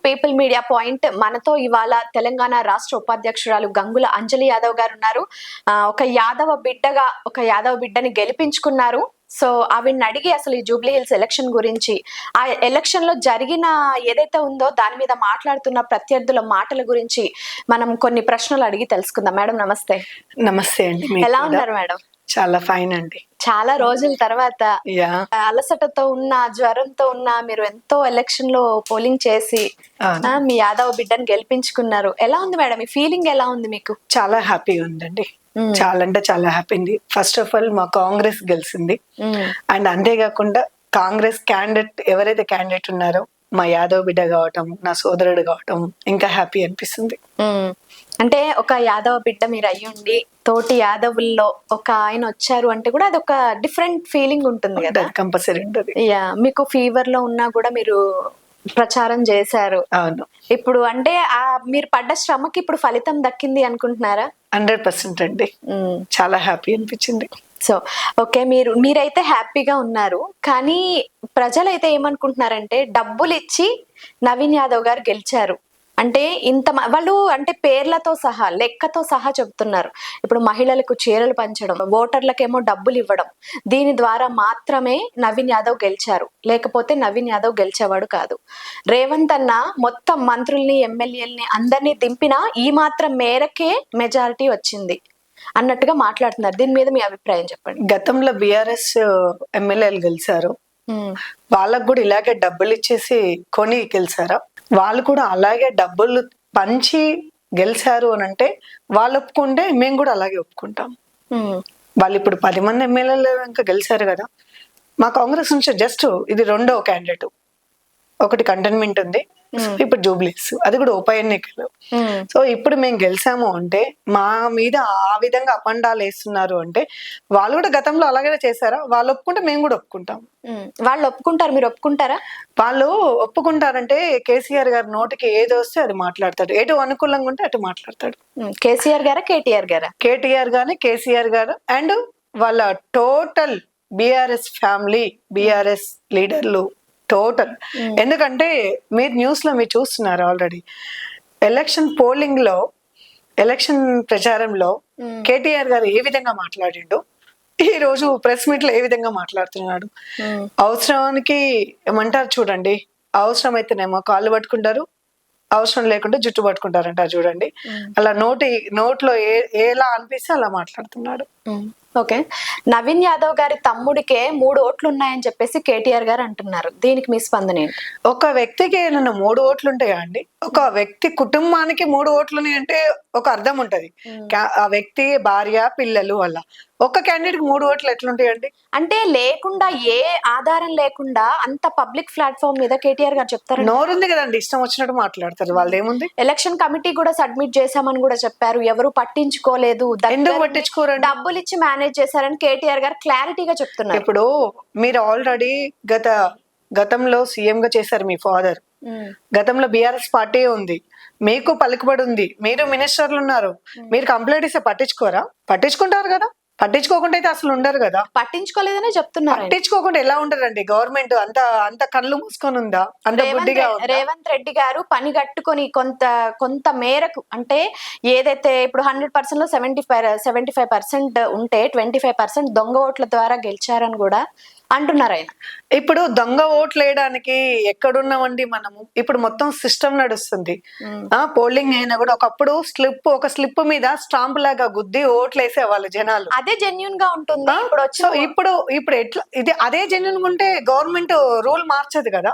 People media point. మనతో ఇవాళ తెలంగాణ రాష్ట్ర ఉపాధ్యక్షురాలు గంగుల అంజలి యాదవ్ గారు ఉన్నారు. ఒక యాదవ బిడ్డని గెలిపించుకున్నారు. సో ఆవిడని అడిగి అసలు ఈ జూబ్లీ హిల్స్ ఎలక్షన్ గురించి, ఆ ఎలక్షన్ లో జరిగిన ఏదైతే ఉందో దాని మీద మాట్లాడుతున్న ప్రత్యర్థుల మాటల గురించి మనం కొన్ని ప్రశ్నలు అడిగి తెలుసుకుందాం. మేడం నమస్తే. నమస్తే అండి. ఎలా ఉన్నారు మేడం? చాలా ఫైన్ అండి. చాలా రోజుల తర్వాత అలసటతో ఉన్న, జ్వరంతో ఉన్న మీరు ఎంతో ఎలక్షన్ లో పోలింగ్ చేసి మీ యాదవ్ బిడ్డను గెలిపించుకున్నారు. ఎలా ఉంది మేడం? ఈ ఫీలింగ్ ఎలా ఉంది మీకు? చాలా హ్యాపీ ఉందండి. చాలా అంటే చాలా హ్యాపీ ఉంది. ఫస్ట్ ఆఫ్ ఆల్ మా కాంగ్రెస్ గెలిచింది. అండ్ అంతేకాకుండా కాంగ్రెస్ క్యాండిడేట్ ఎవరైతే క్యాండిడేట్ ఉన్నారో మా యాదవ్ బిడ్డ కావటం, నా సోదరుడు కావటం ఇంకా హ్యాపీ అనిపిస్తుంది. అంటే ఒక యాదవ బిడ్డ మీరు అయ్యుండి తోటి యాదవుల్లో ఒక ఆయన వచ్చారు అంటే కూడా అది ఒక డిఫరెంట్ ఫీలింగ్ ఉంటుంది కదా. కంపల్సరీ ఉంటుంది. మీకు ఫీవర్ లో ఉన్నా కూడా మీరు ప్రచారం చేశారు. అవును. ఇప్పుడు అంటే మీరు పడ్డ శ్రమకి ఇప్పుడు ఫలితం దక్కింది అనుకుంటున్నారా? 100% అండి. చాలా హ్యాపీ అనిపించింది. సో ఓకే, మీరైతే హ్యాపీగా ఉన్నారు. కానీ ప్రజలైతే ఏమనుకుంటున్నారంటే డబ్బులు ఇచ్చి నవీన్ యాదవ్ గారు గెలిచారు అంటే వాళ్ళు అంటే పేర్లతో సహా లెక్కతో సహా చెప్తున్నారు. ఇప్పుడు మహిళలకు చీరలు పంచడం, ఓటర్లకేమో డబ్బులు ఇవ్వడం, దీని ద్వారా మాత్రమే నవీన్ యాదవ్ గెలిచారు, లేకపోతే నవీన్ యాదవ్ గెలిచేవాడు కాదు. రేవంత్ అన్న మొత్తం మంత్రుల్ని, ఎమ్మెల్యేలని అందరినీ దింపినా ఈ మాత్రం మేరకే మెజారిటీ వచ్చింది అన్నట్టుగా మాట్లాడుతున్నారు. దీని మీద మీ అభిప్రాయం చెప్పండి. గతంలో బీఆర్ఎస్ ఎమ్మెల్యేలు గెలిచారు, వాళ్ళకు కూడా ఇలాగే డబ్బులు ఇచ్చేసి కొని గెలిచారా? వాళ్ళు కూడా అలాగే డబ్బులు పంచి గెలిచారు అని అంటే వాళ్ళు ఒప్పుకుంటే మేము కూడా అలాగే ఒప్పుకుంటాం. వాళ్ళు ఇప్పుడు 10 మంది ఎమ్మెల్యేలు ఇంకా గెలిచారు కదా. మా కాంగ్రెస్ నుంచి జస్ట్ ఇది రెండో క్యాండిడేట్, ఒకటి కంటైన్మెంట్ ఉంది, ఇప్పుడు జూబ్లీస్, అది కూడా ఉప ఎన్నికలు. సో ఇప్పుడు మేము గెలిచాము అంటే మా మీద ఆ విధంగా అపండాలు వేస్తున్నారు అంటే వాళ్ళు కూడా గతంలో అలాగే చేశారా? వాళ్ళు ఒప్పుకుంటే మేము కూడా ఒప్పుకుంటాం. వాళ్ళు ఒప్పుకుంటారు, మీరు ఒప్పుకుంటారా? వాళ్ళు ఒప్పుకుంటారంటే కేసీఆర్ గారు నోటికి ఏది వస్తే అది మాట్లాడతాడు, ఎటు అనుకూలంగా ఉంటే అటు మాట్లాడతాడు. కేసీఆర్ గారా కేటీఆర్ గారా? కేటీఆర్ గాని కేసీఆర్ గారు అండ్ వాళ్ళ టోటల్ బీఆర్ఎస్ ఫ్యామిలీ, బీఆర్ఎస్ లీడర్లు టోటల్. ఎందుకంటే మీరు న్యూస్ లో మీరు చూస్తున్నారు ఆల్రెడీ ఎలక్షన్ పోలింగ్ లో, ఎలక్షన్ ప్రచారంలో కేటీఆర్ గారు ఏ విధంగా మాట్లాడిండు, ఈ రోజు ప్రెస్ మీట్ లో ఏ విధంగా మాట్లాడుతున్నాడు. అవసరానికి ఏమంటారు చూడండి, అవసరం అయితేనేమో కాళ్ళు పట్టుకుంటారు, అవసరం లేకుండా జుట్టు పట్టుకుంటారంట చూడండి. అలా నోట్లో ఎలా అనిపిస్తే అలా మాట్లాడుతున్నాడు. ఓకే, నవీన్ యాదవ్ గారి తమ్ముడికే 3 ఓట్లు ఉన్నాయని చెప్పేసి కేటీఆర్ గారు అంటున్నారు. దీనికి మీ స్పందన ఏంటి? ఒక వ్యక్తికి ఏమైనా 3 ఓట్లు ఉంటాయా అండి? ఒక వ్యక్తి కుటుంబానికి 3 ఓట్లు అంటే ఒక అర్థం ఉంటది. ఆ వ్యక్తి భార్య, పిల్లలు వల్ల ఒక్క క్యాండిడేట్ కి 3 ఓట్లు ఎట్లుంటాయండి? అంటే లేకుండా, ఏ ఆధారం లేకుండా అంత పబ్లిక్ ప్లాట్ఫామ్ మీద కేటీఆర్ గారు చెప్తారు. నోరుంది కదండి, ఇష్టం వచ్చినట్టు మాట్లాడతారు. వాళ్ళు ఏముంది, ఎలక్షన్ కమిటీ కూడా సబ్మిట్ చేశామని కూడా చెప్పారు, ఎవరు పట్టించుకోలేదు. ఎందుకు పట్టించుకోరండి? డబ్బులు ఇచ్చి మేనేజ్ చేశారని కేటీఆర్ గారు క్లారిటీగా చెప్తున్నారు. ఇప్పుడు మీరు ఆల్రెడీ గతంలో సీఎం గా చేశారు మీ ఫాదర్, గతంలో బీఆర్ఎస్ పార్టీ ఉంది, మీకు పలుకుబడి ఉంది, మీరు మినిస్టర్లు ఉన్నారు, మీరు కంప్లైంట్ ఇస్తే పట్టించుకోరా? పట్టించుకుంటారు కదా. పట్టించుకోకుండా అయితే అసలు ఉండరు కదా. పట్టించుకోలేదనే చెప్తున్నారు. పట్టించుకోకుండా ఎలా ఉంటారండి? గవర్నమెంట్ అంత కళ్ళు మూసుకొని ఉందా? అంత బుద్ధిగా ఉందా? రేవంత్ రెడ్డి గారు పని కట్టుకొని కొంత మేరకు, అంటే ఏదైతే ఇప్పుడు 100% లో 75% ఉంటే 25% దొంగ ఓట్ల ద్వారా గెలిచారని కూడా అంటున్నారు ఆయన. ఇప్పుడు దొంగ ఓట్లు వేయడానికి ఎక్కడున్నామండి మనము? ఇప్పుడు మొత్తం సిస్టమ్ నడుస్తుంది. పోలింగ్ అయినా కూడా ఒకప్పుడు ఒక స్లిప్ మీద స్టాంప్ లాగా గుద్ది ఓట్లు వేసేవాళ్ళు జనాలు. అదే జెన్యూన్ గా ఉంటుంది. ఇప్పుడు ఎట్లా ఇది అదే జెన్యూన్ గా ఉంటే గవర్నమెంట్ రూల్ మార్చదు కదా.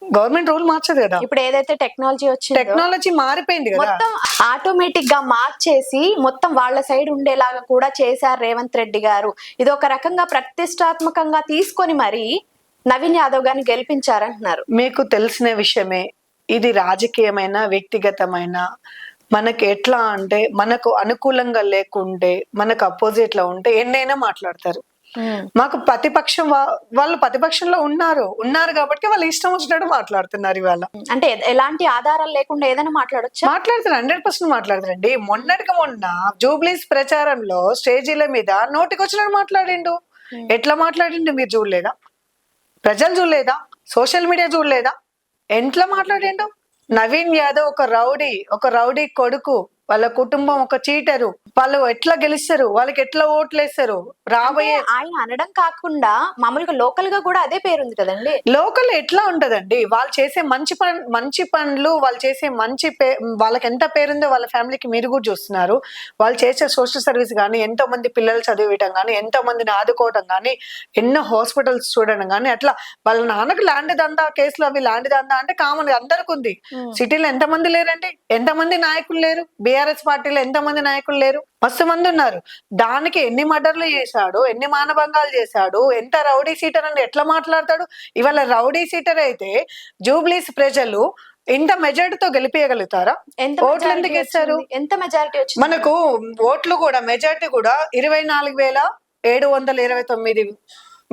గవర్నమెంట్ రూల్ మార్చదు కదా. ఇప్పుడు ఏదైతే టెక్నాలజీ మారిపోయింది కదా, మొత్తం ఆటోమేటిక్ గా మార్చేసి మొత్తం వాళ్ళ సైడ్ ఉండేలాగా కూడా చేశారు రేవంత్ రెడ్డి గారు. ఇది ఒక రకంగా ప్రతిష్టాత్మకంగా తీసుకొని మరి నవీన్ యాదవ్ గారిని గెలిపించారంటున్నారు. మీకు తెలిసిన విషయమే ఇది. రాజకీయమైన, వ్యక్తిగతమైన, మనకి ఎట్లా అంటే మనకు అనుకూలంగా లేకుంటే, మనకు అపోజిట్ లో ఉంటే ఎన్నైనా మాట్లాడతారు. మాకు ప్రతిపక్షం, వాళ్ళు ప్రతిపక్షంలో ఉన్నారు కాబట్టి వాళ్ళు ఇష్టం వచ్చినట్టు మాట్లాడుతున్నారు ఇవాళ. అంటే ఎలాంటి ఆధారాలు లేకుండా ఏదైనా మాట్లాడతారు. 100% మాట్లాడతారండి. మొన్న జూబ్లీస్ ప్రచారంలో స్టేజీల మీద నోటికి వచ్చినట్టు మాట్లాడిండు. ఎట్లా మాట్లాడిండు మీరు చూడలేదా? ప్రజలు చూడలేదా? సోషల్ మీడియా చూడలేదా? ఎట్లా మాట్లాడిండు? నవీన్ యాదవ్ ఒక రౌడీ కొడుకు, వాళ్ళ కుటుంబం ఒక చీటరు, వాళ్ళు ఎట్లా గెలుస్తారు, వాళ్ళకి ఎట్లా ఓట్లేస్తారు రాబోయే. ఆయన అనడం కాకుండా మామూలుగా లోకల్ గా కూడా అదే పేరు ఉంది కదండి. లోకల్ ఎట్లా ఉంటదండి, వాళ్ళు చేసే మంచి పనులు, వాళ్ళు చేసే వాళ్ళకి ఎంత పేరుందో వాళ్ళ ఫ్యామిలీకి మీరు కూడా చూస్తున్నారు. వాళ్ళు చేసే సోషల్ సర్వీస్ కానీ, ఎంతో మంది పిల్లలు చదివించడం కానీ, ఎంతో మందిని ఆదుకోవడం కానీ, ఎన్నో హాస్పిటల్స్ చూడడం కానీ, అట్లా వాళ్ళ నాన్నకు ల్యాండ్ దందా కేసులు, అవి ల్యాండ్ దందా అంటే కామన్ అందరికి ఉంది. సిటీలో ఎంతమంది లేరండి, ఎంతమంది నాయకులు లేరు, బీఆర్ఎస్ పార్టీలో ఎంతమంది నాయకులు లేరు, మస్తు మంది ఉన్నారు. దానికి ఎన్ని మర్డర్లు చేశాడు, ఎన్ని మానభంగాలు చేశాడు, ఎంత రౌడీ సీటర్ అని ఎట్లా మాట్లాడతాడు. ఇవాళ రౌడీ సీటర్ అయితే జూబ్లీస్ ప్రజలు ఇంత మెజారిటీతో గెలిపించగలుగుతారా? ఓట్లు ఎందుకు ఇస్తారు? ఎంత మెజారిటీ వచ్చింది మనకు? ఓట్లు కూడా మెజారిటీ కూడా 24,729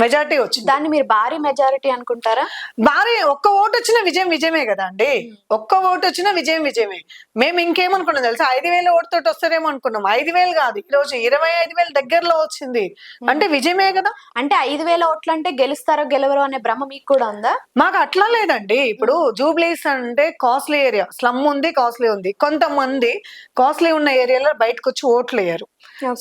మెజారిటీ వచ్చింది. దాన్ని మీరు భారీ మెజారిటీ అనుకుంటారా? భారీ, ఒక్క ఓటు వచ్చిన విజయమే కదా అండి. ఒక్క ఓటు వచ్చిన విజయమే. మేము ఇంకేమనుకున్నాం తెలుసా, 5,000 ఓటుతో వస్తారేమో అనుకున్నాం. 5,000 కాదు, ఈ రోజు 25,000 దగ్గరలో వచ్చింది అంటే విజయమే కదా. అంటే 5,000 ఓట్లు అంటే గెలుస్తారో గెలవరో అనే భ్రమ మీకు కూడా ఉందా? మాకు అట్లా లేదండి. ఇప్పుడు జూబ్లీస్ అంటే కాస్ట్లీ ఏరియా, స్లమ్ ఉంది, కాస్ట్లీ ఉంది. కొంతమంది కాస్ట్లీ ఉన్న ఏరియాలో బయటకు వచ్చి ఓట్లు వేయరు.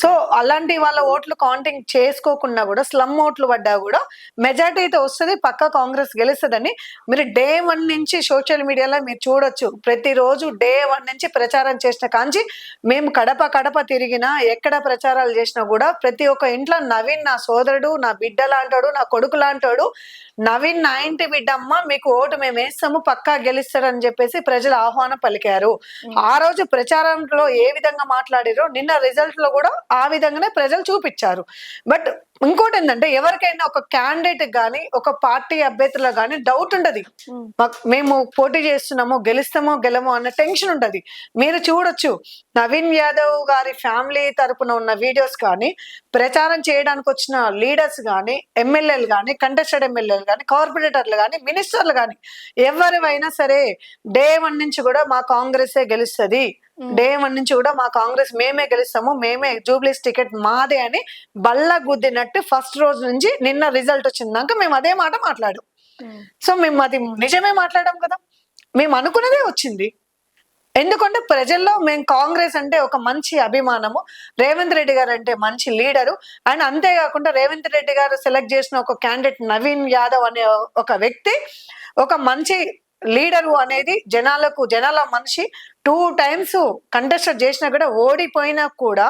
సో అలాంటి వాళ్ళ ఓట్లు కౌంటింగ్ చేసుకోకుండా కూడా స్లమ్ ఓట్లు పడ్డా కూడా మెజార్టీ అయితే వస్తుంది, పక్కా కాంగ్రెస్ గెలుస్తుందని మీరు డే 1 నుంచి సోషల్ మీడియాలో మీరు చూడొచ్చు. ప్రతిరోజు డే 1 నుంచి ప్రచారం చేసిన కాంచి మేము కడప తిరిగినా, ఎక్కడ ప్రచారాలు చేసినా కూడా ప్రతి ఒక్క ఇంట్లో నవీన్ నా సోదరుడు, నా బిడ్డ లాంటాడు, నా కొడుకు లాంటాడు, నవీన్ నా ఇంటి బిడ్డమ్మ, మీకు ఓటు మేము వేస్తాము, పక్కా గెలుస్తారని చెప్పేసి ప్రజలు ఆహ్వానం పలికారు. ఆ రోజు ప్రచారంలో ఏ విధంగా మాట్లాడారో నిన్న రిజల్ట్ లో కూడా ఆ విధంగానే ప్రజలు చూపించారు. బట్ ఇంకోటి ఏంటంటే, ఎవరికైనా ఒక క్యాండిడేట్ గానీ, ఒక పార్టీ అభ్యర్థుల గానీ డౌట్ ఉంటది. మేము పోటీ చేస్తున్నామో, గెలుస్తామో గెలమో అన్న టెన్షన్ ఉంటది. మీరు చూడొచ్చు, నవీన్ యాదవ్ గారి ఫ్యామిలీ తరపున ఉన్న వీడియోస్ కానీ, ప్రచారం చేయడానికి వచ్చిన లీడర్స్ కానీ, ఎమ్మెల్యేలు కానీ, కంటెస్టెడ్ ఎమ్మెల్యేలు కానీ, కార్పొరేటర్లు కానీ, మినిస్టర్లు కానీ, ఎవరివైనా సరే డే 1 నుంచి కూడా మా కాంగ్రెసే గెలుస్తుంది, డే 1 నుంచి కూడా మా కాంగ్రెస్ మేమే గెలుస్తాము, మేమే జూబ్లీస్ టికెట్ మాదే అని బల్ల గుద్దినట్టు ఫస్ట్ రోజు నుంచి నిన్న రిజల్ట్ వచ్చిందాక మేము అదే మాట మాట్లాడాం. సో మేము అది నిజమే మాట్లాడాం కదా, మేము అనుకున్నదే వచ్చింది. ఎందుకంటే ప్రజల్లో మేము కాంగ్రెస్ అంటే ఒక మంచి అభిమానము, రేవంత్ రెడ్డి గారు అంటే మంచి లీడరు, అండ్ అంతేకాకుండా రేవంత్ రెడ్డి గారు సెలెక్ట్ చేసిన ఒక క్యాండిడేట్ నవీన్ యాదవ్ అనే ఒక వ్యక్తి ఒక మంచి లీడరు అనేది జనాల మనిషి 2 times కంటెస్టెడ్ చేసినా కూడా, ఓడిపోయినా కూడా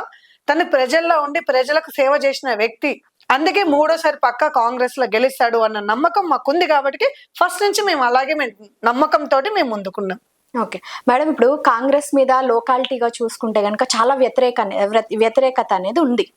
తను ప్రజల్లో ఉండి ప్రజలకు సేవ చేసిన వ్యక్తి. అందుకే 3వ సారి పక్కా కాంగ్రెస్ లో గెలుస్తాడు అన్న నమ్మకం మాకుంది. కాబట్టి ఫస్ట్ నుంచి మేము అలాగే నమ్మకంతో మేము ముందుకున్నాం. ఓకే మేడం, ఇప్పుడు కాంగ్రెస్ మీద లోకాలిటీగా చూసుకుంటే గనక చాలా వ్యతిరేకత అనేది ఉంది.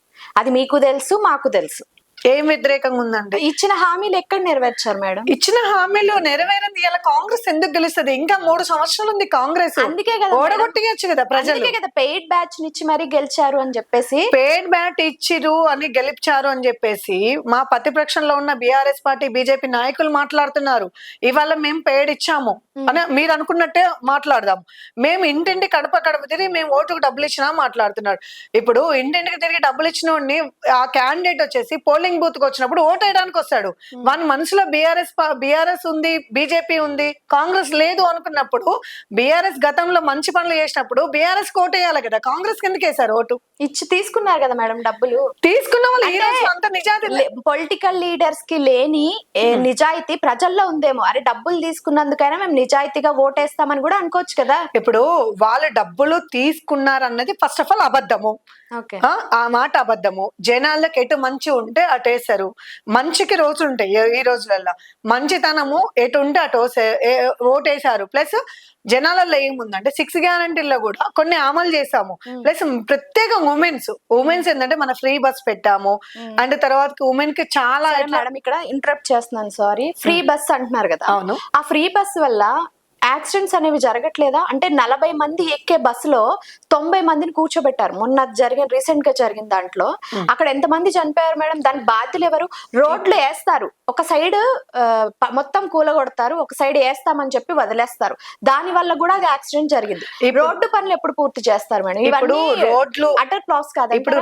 అది మీకు తెలుసు, మాకు తెలుసు. ఏం వ్యతిరేకంగా ఉందండి? ఇచ్చిన హామీలు ఎక్కడ నెరవేర్చారు మేడం? ఇచ్చిన హామీలు నెరవేరింది. ఇలా కాంగ్రెస్ ఎందుకు గెలుస్తుంది? ఇంకా 3 సంవత్సరాలు ఉంది కాంగ్రెస్. అందుకే కదా ఓడగొట్టవచ్చు కదా ప్రజలు. అందుకే కదా పెయిడ్ బ్యాచ్ ఇచ్చి మరీ గెలిచారు అని చెప్పేసి, పెయిడ్ బ్యాట్ ఇచ్చిరు అని గెలిచారు అని చెప్పేసి మా ప్రతిపక్షంలో ఉన్న బీఆర్ఎస్ పార్టీ, బీజేపీ నాయకులు మాట్లాడుతున్నారు. ఇవాళ మేము పెయిడ్ ఇచ్చాము అని మీరు అనుకున్నట్టే మాట్లాడదాం. మేము ఇంటింటి కడప తిరిగి మేము ఓటుకు డబ్బులు ఇచ్చినా మాట్లాడుతున్నాడు. ఇప్పుడు ఇంటింటికి తిరిగి డబ్బులు ఇచ్చిన వాడిని ఆ క్యాండిడేట్ వచ్చేసి పోలింగ్ బూత్ కు వచ్చినప్పుడు ఓటు వేయడానికి వస్తాడు. వాని మనసులో బీఆర్ఎస్ ఉంది, బీజేపీ ఉంది, కాంగ్రెస్ లేదు అనుకున్నప్పుడు, బీఆర్ఎస్ గతంలో మంచి పనులు చేసినప్పుడు బీఆర్ఎస్ కు ఓటు వేయాలి కదా, కాంగ్రెస్ కిందకి వేశారు ఓటు. ఇచ్చి తీసుకున్నారు కదా మేడం డబ్బులు. తీసుకున్న వాళ్ళు ఈ రోజు అంత నిజాయితీ పొలిటికల్ లీడర్స్ కి లేని నిజాయితీ ప్రజల్లో ఉందేమో. అరే డబ్బులు తీసుకున్నందుకైనా మేము నిజాయితీగా ఓటేస్తామని కూడా అనుకోవచ్చు కదా. ఇప్పుడు వాళ్ళు డబ్బులు తీసుకున్నారన్నది ఫస్ట్ ఆఫ్ ఆల్ అబద్ధము. ఆ మాట అబద్ధము. జనాలకు ఎటు మంచి ఉంటే అటు వేస్తారు. మంచికి రోజు ఉంటాయి ఈ రోజులలో. మంచితనము ఎటు ఉంటే అటు ఓటేశారు. ప్లస్ జనాలలో ఏముందంటే 6 గ్యారంటీల్లో కూడా కొన్ని అమలు చేసాము. ప్లస్ ప్రత్యేక ఉమెన్స్ ఏంటంటే మన ఫ్రీ బస్ పెట్టాము. అండ్ తర్వాత ఉమెన్ కి చాలా. మేడం ఇక్కడ ఇంటరప్ట్ చేస్తున్నాను, సారీ. ఫ్రీ బస్ అంటున్నారు కదా, అవును. ఆ ఫ్రీ బస్ వల్ల యాక్సిడెంట్స్ అనేవి జరగట్లేదా? అంటే 40 మంది ఎక్కే బస్సులో 90 మందిని కూర్చోబెట్టారు. మొన్న రీసెంట్ గా జరిగిన దాంట్లో అక్కడ ఎంత మంది చనిపోయారు మేడం? దానికి బాధ్యులు ఎవరు? రోడ్లు వేస్తారు, ఒక సైడ్ మొత్తం కూలగొడతారు, ఒక సైడ్ వేస్తామని చెప్పి వదిలేస్తారు. దాని వల్ల కూడా అది యాక్సిడెంట్ జరిగింది. రోడ్డు పనులు ఎప్పుడు పూర్తి చేస్తారు మేడం? ఇప్పుడు రోడ్లు అటర్ క్లాస్ కాదు. ఇప్పుడు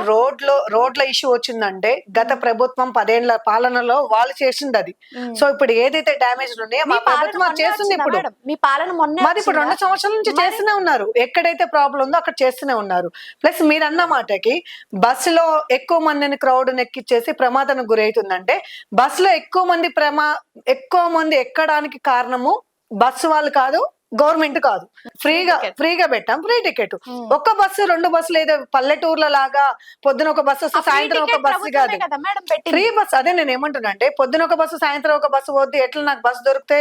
రోడ్ల ఇష్యూ వచ్చిందంటే గత ప్రభుత్వం 10 ఏళ్ల పాలనలో వాళ్ళు చేసింది అది. సో ఇప్పుడు ఏదైతే డ్యామేజ్ ఉన్నాయో మా ప్రభుత్వం చేస్తుంది. ఇప్పుడు మీ పాలన మొన్న మరి ఇప్పుడు 2 సంవత్సరాల నుంచి చేస్తూనే ఉన్నారు. ఎక్కడైతే ప్రాబ్లం ఉందో అక్కడ చేస్తూనే ఉన్నారు. ప్లస్ మీరు అన్న మాటకి బస్సులో ఎక్కువ మందిని క్రౌడ్ ఎక్కిచ్చేసి ప్రమాదానికి గురవుతుందంటే బస్సులో ఎక్కువ మంది ఎక్కడానికి కారణము బస్సు వాళ్ళు కాదు, గవర్నమెంట్ కాదు. ఫ్రీగా పెట్టాం ఫ్రీ టికెట్. ఒక్క బస్సు 2 బస్సులు ఏదో పల్లెటూర్ల లాగా పొద్దున ఒక బస్సు వస్తే సాయంత్రం ఒక బస్సు కాదు, ఫ్రీ బస్. అదే నేను ఏమంటున్నా అంటే పొద్దున ఒక బస్సు సాయంత్రం ఒక బస్సు పోద్ది, ఎట్లా నాకు బస్సు దొరికితే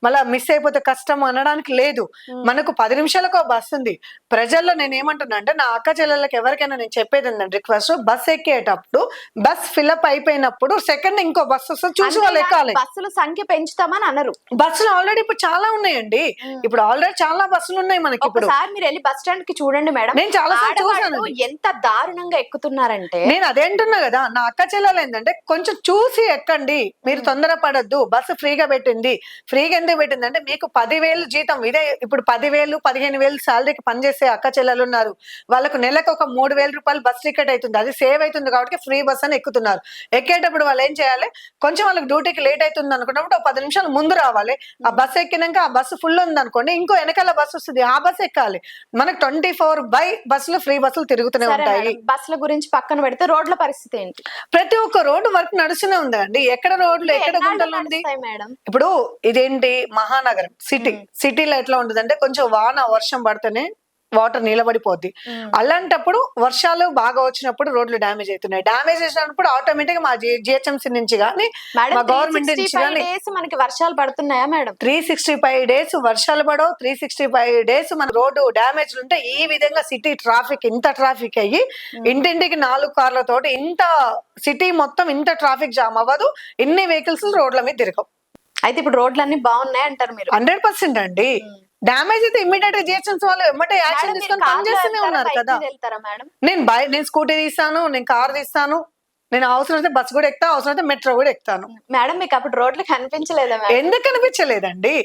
మళ్ళీ మిస్ అయిపోతే కష్టం అనడానికి లేదు. మనకు 10 నిమిషాలకు ఒక బస్సు ఉంది. ప్రజల్లో నేను ఏమంటున్నా అంటే నా అక్క చెల్లెళ్ళకి ఎవరికైనా నేను చెప్పేది ఏంటంటే రిక్వెస్ట్, బస్ ఎక్కేటప్పుడు బస్ ఫిల్అప్ అయిపోయినప్పుడు సెకండ్ ఇంకో బస్సు వస్తుంది చూసి వాళ్ళు ఎక్కాలి. బస్సుల సంఖ్య పెంచుతామని అనరు. బస్సులు ఆల్రెడీ ఇప్పుడు చాలా ఉన్నాయండి. ఇప్పుడు ఆల్రెడీ చాలా బస్సులు ఉన్నాయి మనకి. ఇప్పుడు మీరు వెళ్ళి బస్ స్టాండ్ కి చూడండి మేడం, నేను చాలా చూసాను ఎంత దారుణంగా ఎక్కుతున్నారంటే. నేను అదే అంటున్నా కదా, నా అక్క చెల్లెలు ఏంటంటే కొంచెం చూసి ఎక్కండి, మీరు తొందర పడద్దు. బస్సు ఫ్రీగా పెట్టింది. ఫ్రీగా ఎందుకు పెట్టింది అంటే మీకు 10,000 జీతం, ఇదే ఇప్పుడు 10,000 15,000 శాలరీకి పనిచేసే అక్క చెల్లెలు ఉన్నారు. వాళ్ళకు నెలకు ఒక 3,000 రూపాయలు బస్ టికెట్ అవుతుంది. అది సేవ్ అవుతుంది కాబట్టి ఫ్రీ బస్ అని ఎక్కుతున్నారు. ఎక్కేటప్పుడు వాళ్ళు ఏం చేయాలి, కొంచెం వాళ్ళకి డ్యూటీకి లేట్ అవుతుంది అనుకున్నప్పుడు ఒక 10 నిమిషాలు ముందు రావాలి. ఆ బస్సు ఎక్కినాక ఆ బస్సు ఫుల్ ఉంది అనుకోండి, ఇంకో వెనకాల బస్సు వస్తుంది, ఆ బస్సు ఎక్కాలి. మనకు 24/7 బస్సులు ఫ్రీ బస్సులు తిరుగుతూనే ఉంటాయి. బస్సుల గురించి పక్కన పెడితే రోడ్ల పరిస్థితి ఏంటి? ప్రతి ఒక్క రోడ్డు వర్క్ నడుస్తూనే ఉందండి. ఎక్కడ రోడ్లు ఎక్కడ గుంటలు ఉంది మేడం. ఇప్పుడు ఇదేంటి మహానగరం సిటీలో ఎట్లా ఉంటదంటే కొంచెం వర్షం పడితేనే వాటర్ నిలబడిపోద్ది. అలాంటప్పుడు వర్షాలు బాగా వచ్చినప్పుడు రోడ్లు డ్యామేజ్ అవుతున్నాయి. డ్యామేజ్ చేసినప్పుడు ఆటోమేటిక్ గా మా జిహెచ్ఎంసీ నుంచి కానీ మా గవర్నమెంట్ నుంచి కానీ మనకి వర్షాలు పడుతున్నాయా మేడం? 365 days వర్షాలు పడవు. 365 days మన రోడ్డు డ్యామేజ్ ఉంటే ఈ విధంగా సిటీ ట్రాఫిక్ ఇంత ట్రాఫిక్ అయ్యి ఇంటింటికి 4 కార్లతోటి ఇంత సిటీ మొత్తం ఇంత ట్రాఫిక్ జామ్ అవ్వదు. ఇన్ని వెహికల్స్ రోడ్ల మీద తిరగవు. అయితే ఇప్పుడు రోడ్లు అన్ని బాగున్నాయి అంటారు మీరు? 100% అండి. డ్యామేజ్ అయితే ఇమ్మీడియట్ గా జిహెచ్ఎంసీ వాళ్ళు ఎమ్మటే యాక్షన్ తీసుకొని పని చేస్తూనే ఉన్నారు కదా. నేను స్కూటీ తీస్తాను, నేను కార్ తీస్తాను, నేను అవసరం అయితే బస్ కూడా ఎక్కుతా, అవసరం అయితే మెట్రో కూడా ఎక్కుతాను. మేడం మీకు అప్పుడు రోడ్లు కనిపించలేదా? ఎందుకు కనిపించలేదండి,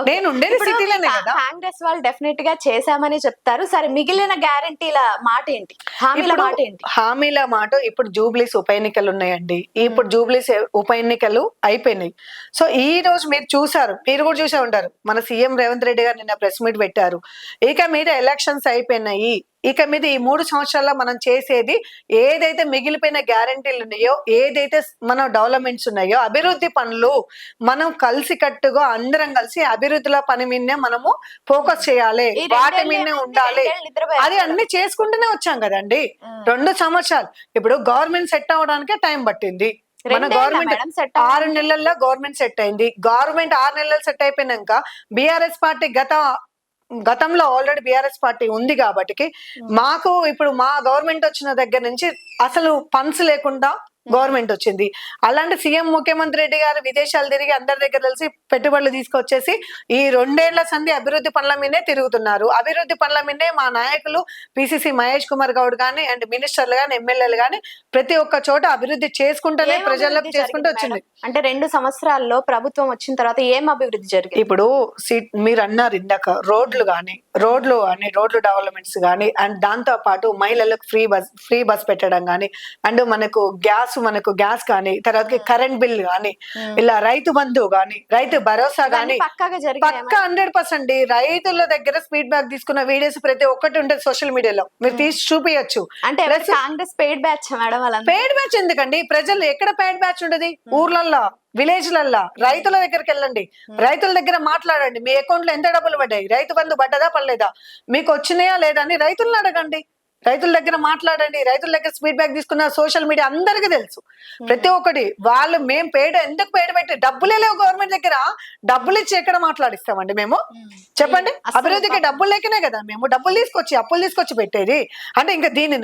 నేను ఉండేది సిటీలోనే కదా. కాంగ్రెస్ వాళ్ళు డెఫినెట్ గా చేశామని చెప్తారు. సరే మిగిలిన గ్యారంటీల మాట ఏంటి, హామీల మాట ఏంటి? హామీల మాట ఇప్పుడు జూబ్లీస్ ఉప ఎన్నికలు ఉన్నాయండి. ఇప్పుడు జూబ్లీస్ ఉప ఎన్నికలు అయిపోయినాయి. సో ఈ రోజు మీరు చూసారు, మీరు కూడా చూసే ఉంటారు, మన సీఎం రేవంత్ రెడ్డి గారు నిన్న ప్రెస్ మీట్ పెట్టారు. ఇక మీద ఎలక్షన్స్ అయిపోయినాయి, ఇక మీద ఈ 3 సంవత్సరాల్లో మనం చేసేది ఏదైతే మిగిలిపోయిన గ్యారంటీలు ఉన్నాయో, ఏదైతే మన డెవలప్మెంట్స్ ఉన్నాయో, అభివృద్ధి పనులు మనం కలిసి కట్టుగా అందరం కలిసి అభివృద్ధిలో పని మీదనే మనము ఫోకస్ చేయాలి, వాటి మీదనే ఉండాలి. అది అన్ని చేసుకుంటూనే వచ్చాం కదండి 2 సంవత్సరాలు. ఇప్పుడు గవర్నమెంట్ సెట్ అవడానికే టైం పట్టింది. మన గవర్నమెంట్ 6 నెలల్లో గవర్నమెంట్ సెట్ అయింది. గవర్నమెంట్ 6 నెలలు సెట్ అయిపోయినాక బీఆర్ఎస్ పార్టీ గతంలో ఆల్రెడీ బీఆర్ఎస్ పార్టీ ఉంది కాబట్టి మాకు ఇప్పుడు మా గవర్నమెంట్ వచ్చిన దగ్గర నుంచి అసలు ఫండ్స్ లేకుండా గవర్నమెంట్ వచ్చింది. అలాంటి సీఎం ముఖ్యమంత్రి రెడ్డి గారు విదేశాలు తిరిగి అందరి దగ్గర కలిసి పెట్టుబడులు తీసుకొచ్చేసి ఈ 2 ఏళ్ల సంధి అభివృద్ధి పనుల మీదే తిరుగుతున్నారు. అభివృద్ధి పనుల మీదే మా నాయకులు పిసిసి మహేష్ కుమార్ గౌడ్ గాని అండ్ మినిస్టర్లు గాని ఎమ్మెల్యేలు గాని ప్రతి ఒక్క చోట అభివృద్ధి చేసుకుంటూనే ప్రజలకు చేసుకుంటూ వచ్చింది. అంటే 2 సంవత్సరాల్లో ప్రభుత్వం వచ్చిన తర్వాత ఏం అభివృద్ధి జరిగింది? ఇప్పుడు మీరు అన్నారు ఇందాక రోడ్లు రోడ్లు డెవలప్మెంట్స్ కానీ అండ్ దాంతో పాటు మహిళలకు ఫ్రీ బస్ పెట్టడం కానీ అండ్ మనకు గ్యాస్ కానీ తర్వాత కరెంట్ బిల్ కానీ ఇలా రైతు బంధు కానీ రైతు భరోసా కానీ పక్కా 100%. రైతుల దగ్గర స్పీడ్ బ్యాక్ తీసుకున్న వీడియోస్ ప్రతి ఒక్కటి ఉంటుంది సోషల్ మీడియాలో, మీరు తీసి చూపించచ్చు. అంటే Congress paid batch madam? Paid batch ఎందుకండి, ప్రజలు ఎక్కడ పెయిడ్ బ్యాచ్ ఉండదు? ఊర్లల్లో విలేజ్లల్లా రైతుల దగ్గరికి వెళ్ళండి, రైతుల దగ్గర మాట్లాడండి, మీ అకౌంట్ లో ఎంత డబ్బులు పడ్డాయి, రైతు బంధు పడ్డదా పడలేదా, మీకు వచ్చినాయా లేదా అని రైతులను అడగండి, రైతుల దగ్గర మాట్లాడండి. రైతుల దగ్గర ఫీడ్ బ్యాక్ తీసుకున్న సోషల్ మీడియా అందరికీ తెలుసు ప్రతి ఒక్కటి. వాళ్ళు మేము ఎందుకు పెట్టి డబ్బులే లేవు గవర్నమెంట్ దగ్గర, డబ్బులు ఇచ్చి ఎక్కడ మాట్లాడిస్తామండి మేము? చెప్పండి. అభివృద్ధికి డబ్బులు లేకనే కదా మేము డబ్బులు అప్పులు తీసుకొచ్చి పెట్టేది. అంటే ఇంకా దీన్ని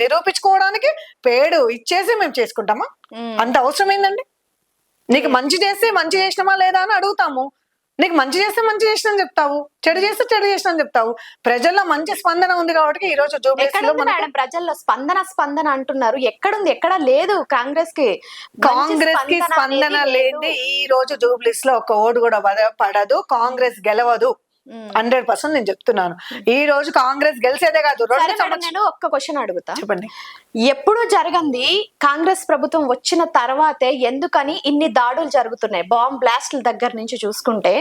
నిరూపించుకోవడానికి పేడు ఇచ్చేసి మేము చేసుకుంటామా? అంత అవసరం ఏందండి? నీకు మంచి చేస్తే మంచి చేసినామా లేదా అని అడుగుతాము, నీకు మంచి చేస్తే మంచి చేసిన చెప్తావు, చెడు చేస్తే చెడు చేసిన చెప్తావు. ప్రజల్లో మంచి స్పందన ఉంది కాబట్టి ఈ రోజు ప్రజల్లో స్పందన అంటున్నారు. ఎక్కడుంది? ఎక్కడ లేదు. కాంగ్రెస్ కి స్పందన లేని ఈ రోజు జూబ్లీస్ లో ఒక ఓటు కూడా పడదు, కాంగ్రెస్ గెలవదు. 100% నేను చెప్తున్నాను. ఈ రోజు కాంగ్రెస్ గెలిచేదే కాదు, సరే 2 మేడం, సంవత్సరాలు. నేను ఒక్క క్వశ్చన్ అడుగుతా. చెప్పండి. ఎప్పుడు జరగంది కాంగ్రెస్ ప్రభుత్వం వచ్చిన తర్వాతే ఎందుకని ఇన్ని దాడులు జరుగుతున్నాయి? బాంబ్ బ్లాస్ట్ల దగ్గర నుంచి చూసుకుంటే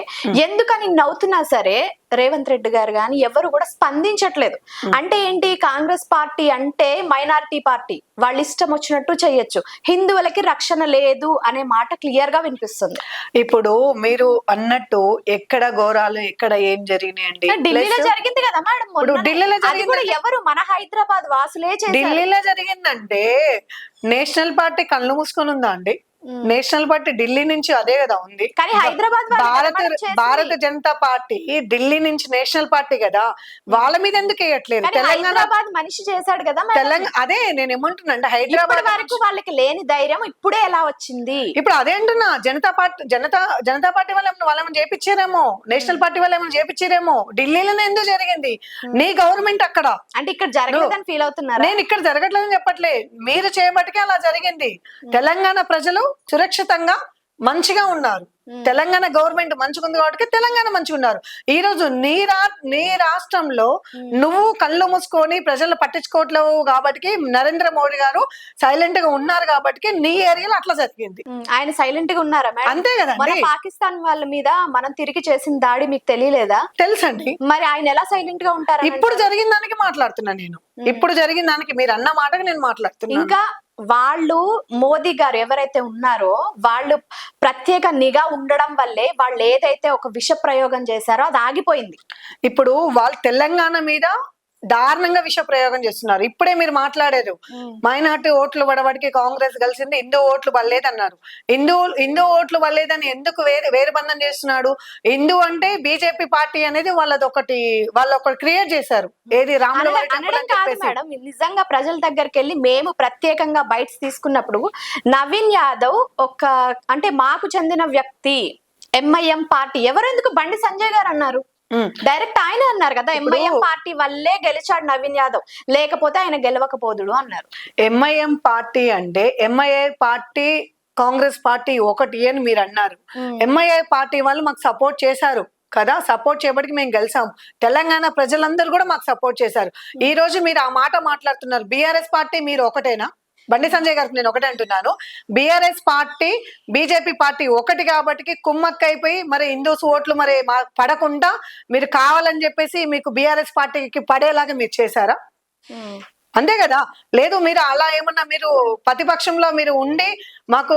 ఎందుకని నవ్వుతున్నా సరే రేవంత్ రెడ్డి గారు కానీ ఎవరు కూడా స్పందించట్లేదు. అంటే ఏంటి, కాంగ్రెస్ పార్టీ అంటే మైనారిటీ పార్టీ, వాళ్ళ ఇష్టం వచ్చినట్టు చెయ్యొచ్చు, హిందువులకి రక్షణ లేదు అనే మాట క్లియర్ గా వినిపిస్తుంది. ఇప్పుడు మీరు అన్నట్టు ఎక్కడ ఘోరాలు ఎక్కడ ఏం జరిగినాయండి? ఢిల్లీలో జరిగింది కదా మేడం, ఇప్పుడు ఢిల్లీలో అది కూడా ఎవరు మన హైదరాబాద్ వాసులే చేశారు. ఢిల్లీలో జరిగిందంటే నేషనల్ పార్టీ కళ్ళు మూసుకొని ఉందా అండి? నేషనల్ పార్టీ ఢిల్లీ నుంచి అదే కదా ఉంది. కానీ హైదరాబాద్ భారత జనతా పార్టీ ఢిల్లీ నుంచి నేషనల్ పార్టీ కదా, వాళ్ళ మీద ఎందుకు వేయట్లేదు? హైదరాబాద్ మనిషి చేశాడు కదా తెలంగాణ. అదే నేను ఏమంటున్నా అంటే హైదరాబాద్ వరకు వాళ్ళకి లేని ధైర్యం ఇప్పుడే ఎలా వచ్చింది? ఇప్పుడు అదే అంటున్నా, జనతా పార్టీ వాళ్ళేమో చేపించారేమో, నేషనల్ పార్టీ వాళ్ళు ఏమైనా చేపించారేమో. ఢిల్లీలోనే ఎందుకు జరిగింది? నీ గవర్నమెంట్ అక్కడ, అంటే ఇక్కడ జరగలేదని ఫీల్ అవుతున్నారు. నేను ఇక్కడ జరగట్లేదని చెప్పట్లే, మీరు చేయబట్టికే అలా జరిగింది. తెలంగాణ ప్రజలు సురక్షితంగా మంచిగా ఉన్నారు. తెలంగాణ గవర్నమెంట్ మంచిగా ఉంది కాబట్టి తెలంగాణ మంచిగా ఉన్నారు. ఈ రోజు నీ రాష్ట్రంలో నువ్వు కళ్ళు మూసుకొని ప్రజలు పట్టించుకోవట్లేవు కాబట్టి నరేంద్ర మోడీ గారు సైలెంట్ గా ఉన్నారు కాబట్టి నీ ఏరియాలో అట్లా జరిగింది. ఆయన సైలెంట్ గా ఉన్నారా మేడం? అంతే కదండి. పాకిస్తాన్ వాళ్ళ మీద మనం తిరిగి చేసిన దాడి మీకు తెలియలేదా? తెలుసండి. మరి ఆయన ఎలా సైలెంట్ గా ఉంటారు? ఇప్పుడు జరిగిన దానికి మాట్లాడుతున్నా నేను. ఇప్పుడు జరిగిన దానికి మీరు అన్న మాటకు నేను మాట్లాడుతున్నా. ఇంకా వాళ్ళు మోదీ గారు ఎవరైతే ఉన్నారో వాళ్ళు ప్రత్యేక నిఘా ఉండడం వల్లే వాళ్ళు ఏదైతే ఒక విష ప్రయోగం చేశారో అది ఆగిపోయింది. ఇప్పుడు వాళ్ళు తెలంగాణ మీద దారుణంగా విష ప్రయోగం చేస్తున్నారు. ఇప్పుడే మీరు మాట్లాడారు, మైనార్టీ ఓట్లు పడబడికి కాంగ్రెస్ కలిసింది, హిందూ ఓట్లు పడలేదన్నారు. హిందూ ఓట్లు పడలేదని ఎందుకు వేరు బంధం చేస్తున్నాడు? హిందూ అంటే బీజేపీ పార్టీ అనేది వాళ్ళు ఒకటి క్రియేట్ చేశారు. ఏది రాముల వారి టెంపుల్ అని చెప్పేసి. మేడం, నిజంగా ప్రజల దగ్గరికి వెళ్ళి మేము ప్రత్యేకంగా బైట్స్ తీసుకున్నప్పుడు నవీన్ యాదవ్ అంటే మాకు చెందిన వ్యక్తి, ఎంఐఎం పార్టీ ఎవరెందుకు బండి సంజయ్ గారు అన్నారు. డైరెక్ట్ ఆయన అన్నారు కదా, ఎంఐఎం పార్టీ వల్లే గెలిచాడు నవీన్ యాదవ్, లేకపోతే ఆయన గెలవకపోదుడు అన్నారు. ఎంఐఎం పార్టీ అంటే ఎంఐఏ పార్టీ కాంగ్రెస్ పార్టీ ఒకటి అని మీరు అన్నారు. ఎంఐఏ పార్టీ వాళ్ళు మాకు సపోర్ట్ చేశారు కదా, సపోర్ట్ చేయబడికి మేము గెలిచాం. తెలంగాణ ప్రజలందరూ కూడా మాకు సపోర్ట్ చేశారు. ఈ రోజు మీరు ఆ మాట మాట్లాడుతున్నారు. బీఆర్ఎస్ పార్టీ మీరు ఒకటేనా? బండి సంజయ్ గారికి నేను ఒకటే అంటున్నాను, బీఆర్ఎస్ పార్టీ బీజేపీ పార్టీ ఒకటి కాబట్టి కుమ్మక్కైపోయి మరి హిందూస్ ఓట్లు మరి పడకుండా మీరు కావాలని చెప్పేసి మీకు బీఆర్ఎస్ పార్టీకి పడేలాగా మీరు చేశారా? అంతే కదా. లేదు మీరు అలా ఏమన్నా మీరు ప్రతిపక్షంలో మీరు ఉండి మాకు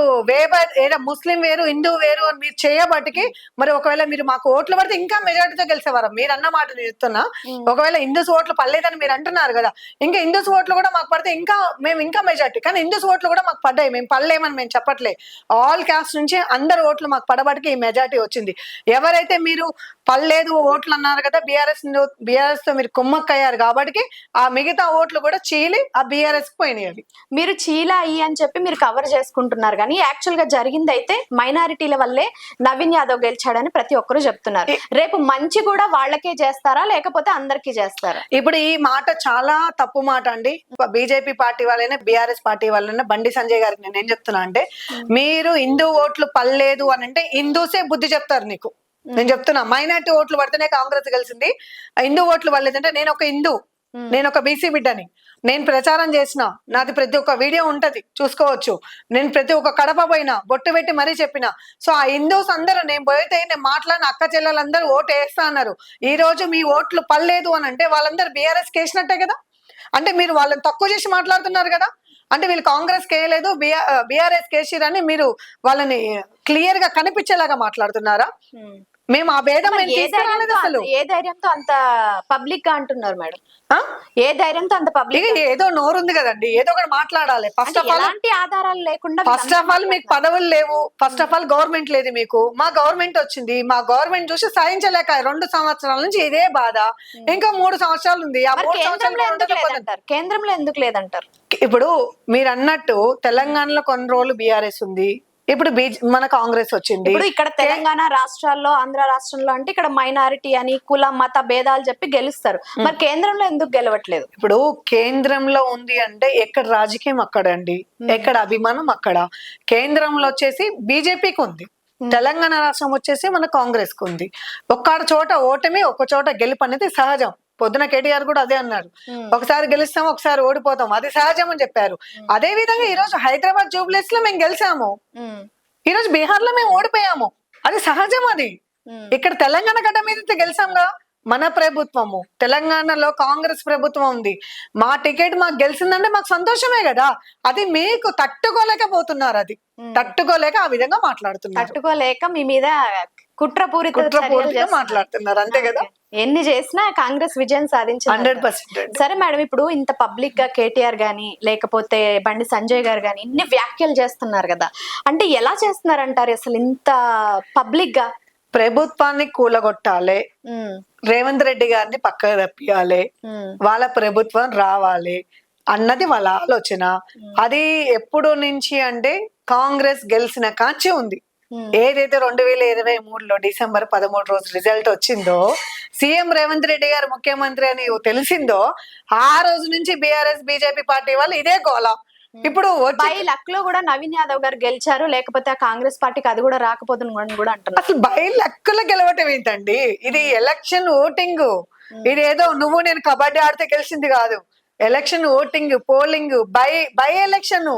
ముస్లిం వేరు హిందూ వేరు అని మీరు చేయబట్టికి మరి ఒకవేళ మీరు మాకు ఓట్లు పడితే ఇంకా మెజార్టీతో గెలిచేవారు. మీరు అన్న మాట చెప్తున్నా, ఒకవేళ హిందూస్ ఓట్లు పడలేదని మీరు అంటున్నారు కదా, ఇంకా హిందూస్ ఓట్లు కూడా మాకు పడితే మేము ఇంకా మెజార్టీ. కానీ హిందూస్ ఓట్లు కూడా మాకు పడ్డాయి, మేము పడలేమని మేము చెప్పట్లే. ఆల్ కాస్ట్ నుంచి అందరు ఓట్లు మాకు పడబడికి ఈ మెజార్టీ వచ్చింది. ఎవరైతే మీరు పడలేదు ఓట్లు అన్నారు కదా, బీఆర్ఎస్ తో మీరు కుమ్మక్కయ్యారు కాబట్టి ఆ మిగతా ఓట్లు కూడా చీలి ఆ బీఆర్ఎస్ పోయినాయి. మీరు చీలా అయ్యి అని చెప్పి మీరు కవర్ చేసుకుంటున్నారు, కానీ యాక్చువల్ గా జరిగింది అయితే మైనారిటీల వల్లే నవీన్ యాదవ్ గెలిచాడని ప్రతి ఒక్కరు చెప్తున్నారు. రేపు మంచి కూడా వాళ్ళకే చేస్తారా లేకపోతే అందరికీ చేస్తారా? ఇప్పుడు ఈ మాట చాలా తప్పు మాట అండి. బీజేపీ పార్టీ వాళ్ళైనా బీఆర్ఎస్ పార్టీ వాళ్ళైనా బండి సంజయ్ గారికి నేను ఏం చెప్తున్నా అంటే, మీరు హిందూ ఓట్లు పడలేదు అని అంటే హిందూసే బుద్ధి చెప్తారు నీకు. నేను చెప్తున్నా, మైనార్టీ ఓట్లు పడితేనే కాంగ్రెస్ గెలిచింది, హిందూ ఓట్లు పడలేదంటే నేను ఒక హిందూ, నేను ఒక బీసీ బిడ్డని, నేను ప్రచారం చేసిన, నాది ప్రతి ఒక్క వీడియో ఉంటది చూసుకోవచ్చు. నేను ప్రతి ఒక్క కడప పోయినా బొట్టు పెట్టి మరీ చెప్పిన. సో ఆ హిందూస్ అందరూ నేను పోయితే నేను మాట్లాడిన అక్క చెల్లెలందరూ ఓటు వేస్తా అన్నారు. ఈ రోజు మీ ఓట్లు పడలేదు అని అంటే వాళ్ళందరూ బీఆర్ఎస్ కేసినట్టే కదా. అంటే మీరు వాళ్ళని తక్కువ చేసి మాట్లాడుతున్నారు కదా. అంటే వీళ్ళు కాంగ్రెస్ కేయలేదు బీఆర్ఎస్ కేసిరని మీరు వాళ్ళని క్లియర్ గా కనిపించేలాగా మాట్లాడుతున్నారా? మేము ఆ భేదం అసలు ఏ ధైర్యంతో అంత పబ్లిక్ గా అంటున్నారు మేడం? ఏ ధైర్యంతో అంత పబ్లిక్? ఏదో నోరు ఉంది కదండి, ఏదో ఒకటి మాట్లాడాలి. ఫస్ట్ ఆఫ్ ఆల్ ఆధారాలు లేకుండా ఫస్ట్ ఆఫ్ ఆల్ మీకు పదవులు లేవు, ఫస్ట్ ఆఫ్ ఆల్ గవర్నమెంట్ లేదు మీకు. మా గవర్నమెంట్ వచ్చింది, మా గవర్నమెంట్ చూసి సాధించలేక 2 సంవత్సరాల నుంచి ఇదే బాధ. ఇంకా 3 సంవత్సరాలు ఉంది. ఆ 3 సంవత్సరాలు కేంద్రంలో ఎందుకు లేదంటారు? ఇప్పుడు మీరు అన్నట్టు తెలంగాణలో కొన్ని రోజులు బీఆర్ఎస్ ఉంది, ఇప్పుడు మన కాంగ్రెస్ వచ్చింది. ఇప్పుడు ఇక్కడ తెలంగాణ రాష్ట్రాల్లో ఆంధ్ర రాష్ట్రంలో అంటే ఇక్కడ మైనారిటీ అని కుల మత భేదాలు చెప్పి గెలుస్తారు. మరి కేంద్రంలో ఎందుకు గెలవట్లేదు? ఇప్పుడు కేంద్రంలో ఉంది అంటే ఎక్కడ రాజకీయం అక్కడ అండి, ఎక్కడ అభిమానం అక్కడ. కేంద్రంలో వచ్చేసి బీజేపీకి ఉంది, తెలంగాణ రాష్ట్రం వచ్చేసి మన కాంగ్రెస్ కు ఉంది. ఒక్క చోట ఓటమి, ఒక్క చోట గెలుపు అనేది సహజం. పొద్దున కేటీఆర్ కూడా అదే అన్నారు, ఒకసారి గెలుస్తాం ఒకసారి ఓడిపోతాం, అది సహజం అని చెప్పారు. అదే విధంగా ఈ రోజు హైదరాబాద్ జూబ్లీస్ లో మేము గెలిచాము, ఈ రోజు బీహార్ లో మేము ఓడిపోయాము, అది సహజం. అది ఇక్కడ తెలంగాణ గడ్డ మీద గెలిచాంగా. మన ప్రభుత్వము తెలంగాణలో కాంగ్రెస్ ప్రభుత్వం ఉంది, మా టికెట్ మాకు గెలిచిందంటే మాకు సంతోషమే కదా. అది మీకు తట్టుకోలేకపోతున్నారు, అది తట్టుకోలేక ఆ విధంగా మాట్లాడుతున్నారు, తట్టుకోలేక మీ మీద కుట్రపూరితంగా మాట్లాడుతున్నారు, అంతే కదా. ఎన్ని చేసినా కాంగ్రెస్ విజయం సాధించింది 100%. సరే మేడం, ఇప్పుడు ఇంత పబ్లిక్ గా కేటీఆర్ గాని లేకపోతే బండి సంజయ్ గారు గాని ఇన్ని వ్యాఖ్యలు చేస్తున్నారు కదా, అంటే ఎలా చేస్తున్నారు అంటారు అసలు ఇంత పబ్లిక్ గా? ప్రభుత్వాన్ని కూలగొట్టాలి, రేవంత్ రెడ్డి గారిని పక్కకు తప్పియాలి, వాళ్ళ ప్రభుత్వం రావాలి అన్నది వాళ్ళ ఆలోచన. అది ఎప్పుడు నుంచి అంటే కాంగ్రెస్ గెలిచిన కాంచి ఉంది. ఏదైతే 2023లో డిసెంబర్ 13 రోజు రిజల్ట్ వచ్చిందో, సీఎం రేవంత్ రెడ్డి గారు ముఖ్యమంత్రి అని తెలిసిందో, ఆ రోజు నుంచి బీఆర్ఎస్ బీజేపీ పార్టీ వాళ్ళు ఇదే గోల. ఇప్పుడు బై లక్ లో కూడా నవీన్ యాదవ్ గారు గెలిచారు, లేకపోతే ఆ కాంగ్రెస్ పార్టీకి అది కూడా రాకపోతుంది కూడా అంటున్నారు. అసలు బై లక్ లో గెలవటం ఏంటండి? ఇది ఎలక్షన్ ఓటింగ్. ఇది ఏదో నువ్వు నేను కబడ్డీ ఆడితే గెలిచింది కాదు. Election voting, polling, by election.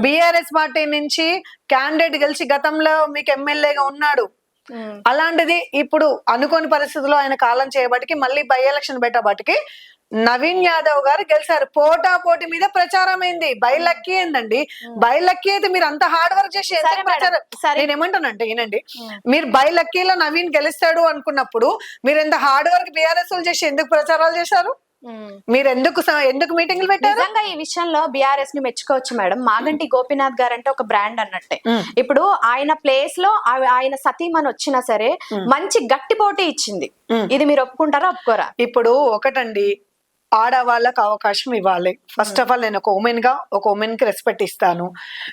BRS party నుంచి క్యాండిడేట్ గెలిచి గతంలో మీకు ఎమ్మెల్యేగా ఉన్నాడు. అలాంటిది ఇప్పుడు అనుకోని పరిస్థితుల్లో ఆయన కాలం చేయబట్టికి మళ్ళీ బై ఎలక్షన్ పెట్టబట్టికి నవీన్ యాదవ్ గారు గెలిచారు. పోటా పోటీ మీద ప్రచారం అయింది. బై లక్కీ ఏందండి? బై లక్కీ అయితే మీరు అంత హార్డ్ వర్క్ చేసి నేను ఏమంటానంటే, ఏనండి, మీరు బై లక్కీలో నవీన్ గెలుస్తాడు అనుకున్నప్పుడు మీరు ఎంత హార్డ్ వర్క్ బీఆర్ఎస్ చేసి ఎందుకు ప్రచారాలు చేశారు? మీరు ఎందుకు మీటింగ్లు పెట్టారు? నిజంగా ఈ విషయంలో బీఆర్ఎస్ ని మెచ్చుకోవచ్చు మేడం. మాగంటి గోపీనాథ్ గారు అంటే ఒక బ్రాండ్ అన్నట్టే. ఇప్పుడు ఆయన ప్లేస్ లో ఆయన సతీమణి వచ్చినా సరే మంచి గట్టి పోటీ ఇచ్చింది. ఇది మీరు ఒప్పుకుంటారా ఒప్పుకోరా? ఇప్పుడు ఒకటండి, ఆడవాళ్ళకు అవకాశం ఇవ్వాలి. ఫస్ట్ ఆఫ్ ఆల్ నేను ఒక ఉమెన్ కి రెస్పెక్ట్ ఇస్తాను.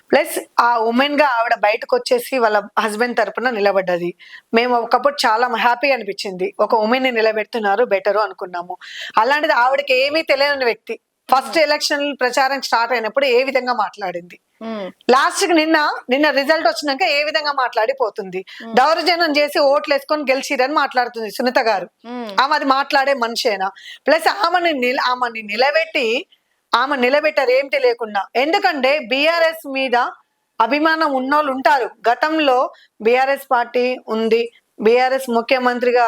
ప్లస్ ఆ ఉమెన్ గా ఆవిడ బయటకు వచ్చేసి వాళ్ళ హస్బెండ్ తరపున నిలబడ్డది. మేము ఒకప్పుడు చాలా హ్యాపీగా అనిపించింది, ఒక ఉమెన్ ని నిలబెడుతున్నారు, బెటరు అనుకున్నాము. అలాంటిది ఆవిడకి ఏమీ తెలియని వ్యక్తి ఫస్ట్ ఎలక్షన్ ప్రచారం స్టార్ట్ అయినప్పుడు ఏ విధంగా మాట్లాడింది, లాస్ట్ కి నిన్న రిజల్ట్ వచ్చినాక ఏ విధంగా మాట్లాడిపోతుంది, దౌర్జన్యం చేసి ఓట్లు వేసుకొని గెలిచిరని మాట్లాడుతుంది సునీత గారు. ఆమె అది మాట్లాడే మనిషేనా? ప్లస్ ఆమెని నిలబెట్టారు ఏం తెలియకుండా. ఎందుకంటే బీఆర్ఎస్ మీద అభిమానం ఉన్నోళ్ళు ఉంటారు. గతంలో బీఆర్ఎస్ పార్టీ ఉంది, బీఆర్ఎస్ ముఖ్యమంత్రిగా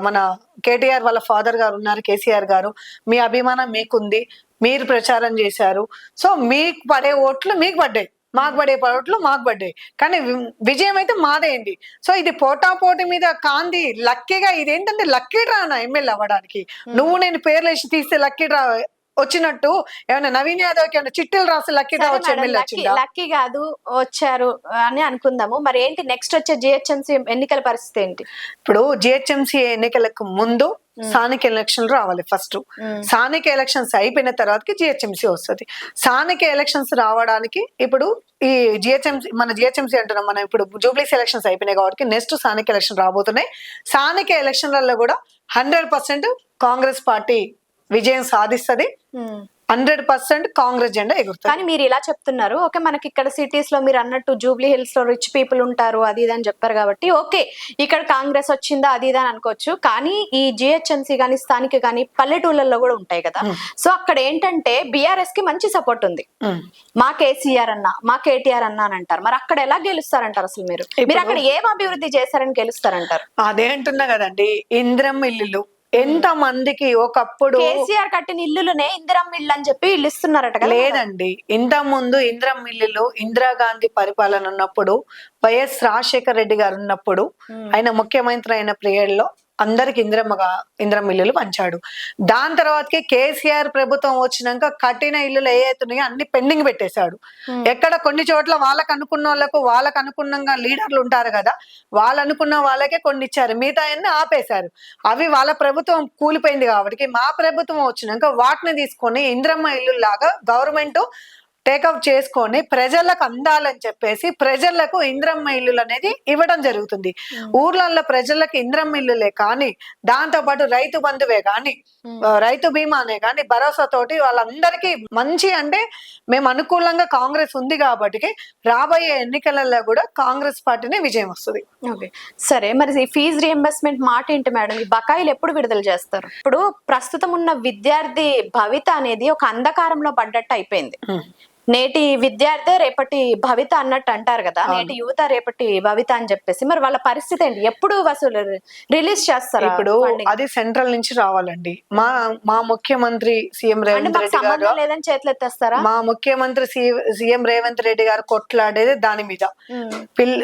మన కేటీఆర్ వాళ్ళ ఫాదర్ గారు ఉన్నారు, కేసీఆర్ గారు. మీ అభిమానం మీకుంది, మీరు ప్రచారం చేశారు. సో మీకు పడే ఓట్లు మీకు పడ్డాయి, మాకు పడే ఓట్లు మాకు పడ్డాయి. కానీ విజయం అయితే మాదేంది. సో ఇది పోటాపోటీ మీద కాంది. లక్కీగా ఇదేంటంటే లక్కీ డ్రా ఎమ్మెల్యే అవ్వడానికి. నువ్వు నేను పేర్లు వేసి తీస్తే లక్కీ డ్రా వచ్చినట్టు ఏమైనా నవీన్ యాదవ్ కి చిట్టీలు రాసి లక్కీ డ్రా వచ్చి ఎమ్మెల్యే వచ్చిందా? లక్కీ కాదు, వచ్చారు అని అనుకుందాము. మరి ఏంటి నెక్స్ట్ వచ్చే జిహెచ్ఎంసీ ఎన్నికల పరిస్థితి ఏంటి? ఇప్పుడు జిహెచ్ఎంసీ ఎన్నికలకు ముందు స్థానిక ఎలక్షన్లు రావాలి. ఫస్ట్ స్థానిక ఎలక్షన్స్ అయిపోయిన తర్వాతకి జిహెచ్ఎంసీ వస్తుంది. స్థానిక ఎలక్షన్స్ రావడానికి ఇప్పుడు ఈ జిహెచ్ఎంసీ అంటున్నాం మనం. ఇప్పుడు జూబ్లీస్ ఎలక్షన్స్ అయిపోయినాయి కాబట్టి నెక్స్ట్ స్థానిక ఎలక్షన్ రాబోతున్నాయి. స్థానిక ఎలక్షన్లలో కూడా 100% కాంగ్రెస్ పార్టీ విజయం సాధిస్తుంది. 100% కాంగ్రెస్ జెండా ఎగురుతుంది. కానీ మీరు ఇలా చెప్తున్నారు, ఓకే, మనకి ఇక్కడ సిటీస్ లో మీరు అన్నట్టు జూబ్లీ హిల్స్ లో రిచ్ పీపుల్ ఉంటారు అది ఇది అని చెప్పారు కాబట్టి ఓకే, ఇక్కడ కాంగ్రెస్ వచ్చిందా అది ఇది అని అనుకోవచ్చు. కానీ ఈ జిహెచ్ఎంసీ గానీ స్థానిక గానీ పల్లెటూళ్ళల్లో కూడా ఉంటాయి కదా. సో అక్కడ ఏంటంటే బీఆర్ఎస్ కి మంచి సపోర్ట్ ఉంది. మా కేసీఆర్ అన్న, మా కేటీఆర్ అన్న అని అంటారు. మరి అక్కడ ఎలా గెలుస్తారంటారు? అసలు మీరు అక్కడ ఏం అభివృద్ధి చేశారని గెలుస్తారంటారు? అదే అంటున్నా కదండి, ఇంద్రం ఇల్లులు ఎంత మందికి ఒకప్పుడు కేసీఆర్ కట్టిన ఇల్లులనే ఇందిరమ్మ ఇల్లు అని చెప్పి ఇల్లు ఇస్తున్నారట కదా. లేదండి, ఇంత ముందు ఇందిరమ్మ ఇల్లులు ఇందిరాగాంధీ పరిపాలన ఉన్నప్పుడు, వైఎస్ రాజశేఖర రెడ్డి గారు ఉన్నప్పుడు, ఆయన ముఖ్యమంత్రి అయిన పీరియడ్ లో అందరికి ఇందిరమ్మ ఇల్లులు పంచాడు. దాని తర్వాతకి కేసీఆర్ ప్రభుత్వం వచ్చినాక కట్టిన ఇల్లులు ఏ అవుతున్నాయో అన్ని పెండింగ్ పెట్టేశాడు. ఎక్కడ కొన్ని చోట్ల వాళ్ళకు అనుకున్న వాళ్ళకు అనుకున్నంగా లీడర్లు ఉంటారు కదా, వాళ్ళు అనుకున్న వాళ్ళకే కొన్ని ఇచ్చారు, మిగతా అన్ని ఆపేశారు. అవి వాళ్ళ ప్రభుత్వం కూలిపోయింది కాబట్టి మా ప్రభుత్వం వచ్చినాక వాటిని తీసుకొని ఇందిరమ్మ ఇల్లు లాగా గవర్నమెంట్ టేకప్ చేసుకొని ప్రజలకు అందాలని చెప్పేసి ప్రజలకు ఇంద్రమ్మ ఇల్లులు అనేది ఇవ్వడం జరుగుతుంది. ఊర్లలో ప్రజలకు ఇంద్రమ్మ ఇల్లులే కానీ, దాంతో పాటు రైతు బంధువే కానీ, రైతు బీమానే కానీ, భరోసా తోటి వాళ్ళందరికీ మంచి, అంటే మేము అనుకూలంగా కాంగ్రెస్ ఉంది కాబట్టి రాబోయే ఎన్నికలలో కూడా కాంగ్రెస్ పార్టీనే విజయం వస్తుంది. ఓకే, సరే. మరి ఈ ఫీజు రియంబర్స్మెంట్ మాట ఏంటి మేడం? ఈ బకాయిలు ఎప్పుడు విడుదల చేస్తారు? ఇప్పుడు ప్రస్తుతం ఉన్న విద్యార్థి భవిత అనేది ఒక అంధకారంలో పడ్డట్టు అయిపోయింది. నేటి విద్యార్థి రేపటి భవిత అన్నట్టు అంటారు కదా, నేటి యువత రేపటి భవిత అని చెప్పేసి. మరి వాళ్ళ పరిస్థితి ఏంటి? ఎప్పుడు వసూలు రిలీజ్ చేస్తారు? ఇప్పుడు అది సెంట్రల్ నుంచి రావాలండి. మా ముఖ్యమంత్రి సీఎం రేవంత్ రెడ్డి గారు లేదని చేతులు ఎత్తేస్తారా? మా ముఖ్యమంత్రి సీఎం రేవంత్ రెడ్డి గారు కొట్లాడేది దాని మీద.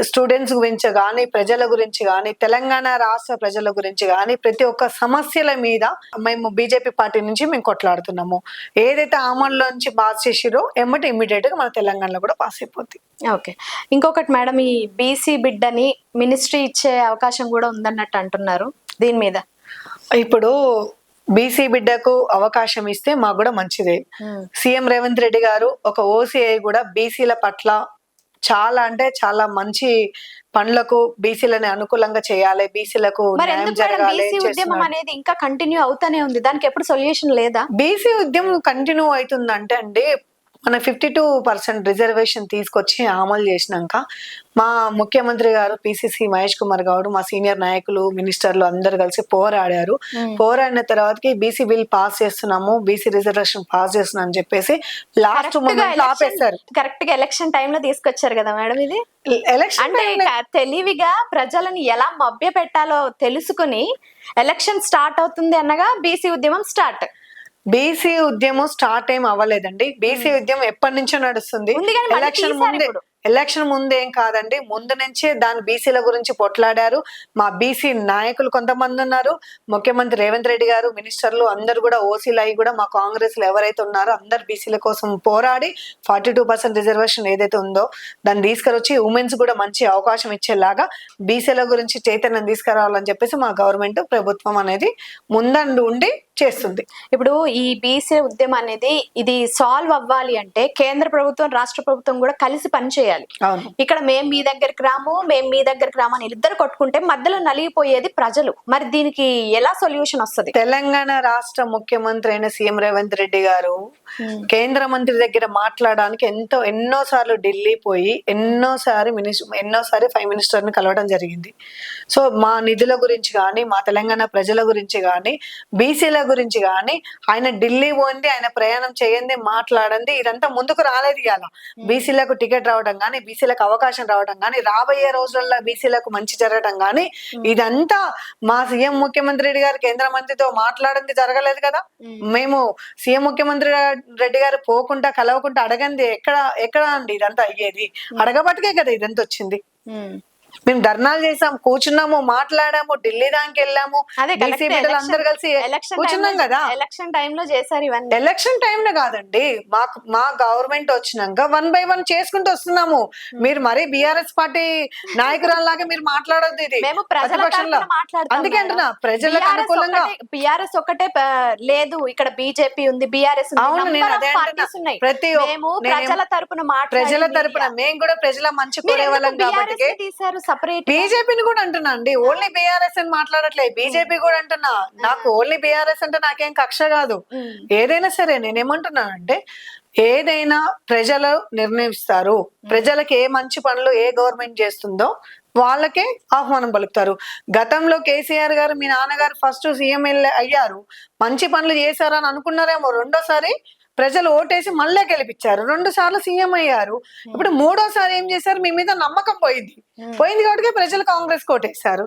స్టూడెంట్స్ గురించి కానీ, ప్రజల గురించి కానీ, తెలంగాణ రాష్ట్ర ప్రజల గురించి కానీ, ప్రతి ఒక్క సమస్యల మీద మేము బీజేపీ పార్టీ నుంచి మేము కొట్లాడుతున్నాము. ఏదైతే అమల్లోంచి పాస్ చేసిరో ఎమ్మటి ఇమ్మీడియట్ గా మన తెలంగాణలో కూడా పాస్ అయిపోద్ది. ఓకే, ఇంకొకటి మేడం, ఈ బీసీ బిడ్డని మినిస్ట్రీ ఇచ్చే అవకాశం కూడా ఉందన్నట్టు అంటున్నారు. దీని మీద ఇప్పుడు బీసీ బిడ్డకు అవకాశం ఇస్తే మాకు కూడా మంచిదే. సీఎం రేవంత్ రెడ్డి గారు ఒక ఓసీఐ కూడా బీసీల పట్ల చాలా, అంటే చాలా మంచి పనులకు బీసీలని అనుకూలంగా చేయాలి, బీసీలకు న్యాయం జరగాలి. ఉద్యమం అనేది ఇంకా కంటిన్యూ అవుతానే ఉంది, దానికి ఎప్పుడు సొల్యూషన్ లేదా? బీసీ ఉద్యమం కంటిన్యూ అవుతుందంటే అండి, మన 52% రిజర్వేషన్ తీసుకొచ్చి అమలు చేసినాక మా ముఖ్యమంత్రి గారు పిసిసి మహేష్ కుమార్ గౌడ్, మా సీనియర్ నాయకులు, మినిస్టర్లు అందరు కలిసి పోరాడారు. పోరాడిన తర్వాతకి బీసీ బిల్ పాస్ చేస్తున్నాము, బీసీ రిజర్వేషన్ పాస్ చేస్తున్నాం అని చెప్పేసి లాస్ట్ మూమెంట్ లో ఆపేశారు. కరెక్ట్ గా ఎలక్షన్ టైమ్ లో తీసుకొచ్చారు కదా మేడం. ఇది ఎలక్షన్ అంటే తెలివిగా ప్రజలను ఎలా మభ్య పెట్టాలో తెలుసుకుని ఎలక్షన్ స్టార్ట్ అవుతుంది అనగా బీసీ ఉద్యమం స్టార్ట్. బీసీ ఉద్యమం స్టార్ట్ ఏం అవ్వలేదండి. బీసీ ఉద్యమం ఎప్పటి నుంచో నడుస్తుంది. ఎలక్షన్ ముందు ఏం కాదండి, ముందు నుంచే దాని బీసీల గురించి పొట్లాడారు. మా బీసీ నాయకులు కొంతమంది ఉన్నారు, ముఖ్యమంత్రి రేవంత్ రెడ్డి గారు, మినిస్టర్లు అందరు కూడా ఓసీలు అయి కూడా మా కాంగ్రెస్ లో ఎవరైతే ఉన్నారో అందరు బీసీల కోసం పోరాడి 42% రిజర్వేషన్ ఏదైతే ఉందో దాన్ని తీసుకురొచ్చి ఉమెన్స్ కూడా మంచి అవకాశం ఇచ్చేలాగా బీసీల గురించి చైతన్యం తీసుకురావాలని చెప్పేసి మా గవర్నమెంట్ ప్రభుత్వం అనేది ముందండు ఉండి చేస్తుంది. ఇప్పుడు ఈ బీసీ ఉద్యమం అనేది ఇది సాల్వ్ అవ్వాలి అంటే కేంద్ర ప్రభుత్వం, రాష్ట్ర ప్రభుత్వం కూడా కలిసి పనిచేయాలి. ఇక్కడ మేము మీ దగ్గరికి రాము, మేము మీ దగ్గరికి రాము అని ఇద్దరు కొట్టుకుంటే మధ్యలో నలిగిపోయేది ప్రజలు. మరి దీనికి ఎలా సొల్యూషన్ వస్తుంది? తెలంగాణ రాష్ట్ర ముఖ్యమంత్రి అయిన సీఎం రేవంత్ రెడ్డి గారు కేంద్ర మంత్రి దగ్గర మాట్లాడడానికి ఎన్నోసార్లు ఢిల్లీ పోయి ఎన్నోసారి 5 మినిస్టర్ని కలవడం జరిగింది. సో మా నిధుల గురించి కానీ, మా తెలంగాణ ప్రజల గురించి కానీ, బీసీల గురించి కానీ ఆయన ఢిల్లీ పోయింది, ఆయన ప్రయాణం చేయండి, మాట్లాడండి, ఇదంతా ముందుకు రాలేదు. ఇవాళ బీసీలకు టికెట్ రావడం కానీ, బీసీలకు అవకాశం రావడం కానీ, రాబోయే రోజుల్లో బీసీలకు మంచి జరగడం కానీ, ఇదంతా మా సీఎం ముఖ్యమంత్రి రెడ్డి గారు కేంద్ర మంత్రితో మాట్లాడింది జరగలేదు కదా. మేము సీఎం ముఖ్యమంత్రి రెడ్డి గారు పోకుండా కలవకుండా అడగండి ఎక్కడ అండి ఇదంతా అయ్యేది? అడగబట్టుకే కదా ఇదంతా వచ్చింది. మేము ధర్నాలు చేసాం, కూర్చున్నాము, మాట్లాడాము, ఢిల్లీ దానికి వెళ్ళాము, బీసీ బిడ్డలు అందరు కలిసి కూర్చున్నాం కదా. ఎలక్షన్ టైమ్ లో చేశారు ఇవన్నీ. ఎలక్షన్ టైమ్ లో కాదండి, మా గవర్నమెంట్ వచ్చినాక 1 by 1 చేసుకుంటూ వస్తున్నాము. మీరు మరీ బీఆర్ఎస్ పార్టీ నాయకురాల్లాగా మీరు మాట్లాడొద్దు. ఇది ప్రతిపక్షంలో అందుకే అంటున్నా, ప్రజలకు అనుకూలంగా బీఆర్ఎస్ ఒకటే లేదు, ఇక్కడ బీజేపీ ఉంది, బీఆర్ఎస్ ఉంది. అవును, నేను అదే అంటున్నా. ప్రజల తరపున మేము కూడా ప్రజల మంచి కోరే వాళ్ళం కాబట్టి బీజేపీని కూడా అంటున్నా అండి. ఓన్లీ బీఆర్ఎస్ అని మాట్లాడట్లేదు, బీజేపీ కూడా అంటున్నా. నాకు ఓన్లీ బీఆర్ఎస్ అంటే నాకేం కక్ష కాదు. ఏదైనా సరే నేనేమంటున్నానంటే, ఏదైనా ప్రజలు నిర్ణయిస్తారు. ప్రజలకు ఏ మంచి పనులు ఏ గవర్నమెంట్ చేస్తుందో వాళ్ళకే ఆహ్వానం పలుకుతారు. గతంలో కేసీఆర్ గారు, మీ నాన్నగారు ఫస్ట్ సీఎం అయ్యారు, మంచి పనులు చేశారని అనుకున్నారేమో. రెండోసారి ప్రజలు ఓటేసి మళ్ళీ గెలిపించారు, 2 సార్లు సీఎం అయ్యారు. ఇప్పుడు 3వసారి ఏం చేశారు? మీ మీద నమ్మకం పోయింది కాబట్టి ప్రజలు కాంగ్రెస్ ఓటేశారు.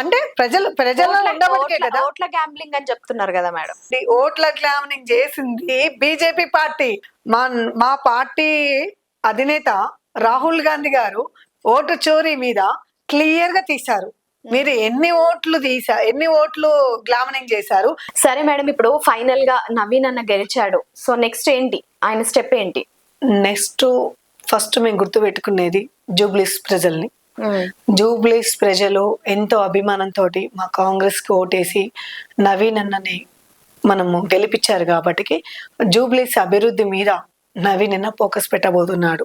అంటే ప్రజల్లో ఉండబట్టే కదా. ఓట్ల గ్యాంబ్లింగ్ అని చెప్తున్నారు కదా మేడం. ఓట్ల గ్యాంబ్లింగ్ చేసింది బీజేపీ పార్టీ. మా పార్టీ అధినేత రాహుల్ గాంధీ గారు ఓటు చోరీ మీద క్లియర్ గా తీశారు. మీరు ఎన్ని ఓట్లు గ్లామనింగ్ చేశారు? సరే మేడం, ఇప్పుడు ఫైనల్ గా నవీన్ అన్న గెలిచాడు, సో నెక్స్ట్ ఏంటి ఆయన స్టెప్ ఏంటి? నెక్స్ట్ ఫస్ట్ మేము గుర్తు పెట్టుకునేది జూబ్లీస్ ప్రజల్ని. జూబ్లీస్ ప్రజలు ఎంతో అభిమానంతో మా కాంగ్రెస్ కి ఓటేసి నవీన్ అన్నని మనము గెలిపించారు కాబట్టి జూబ్లీస్ అభివృద్ధి మీద నవీన్ ఫోకస్ పెట్టబోతున్నాడు.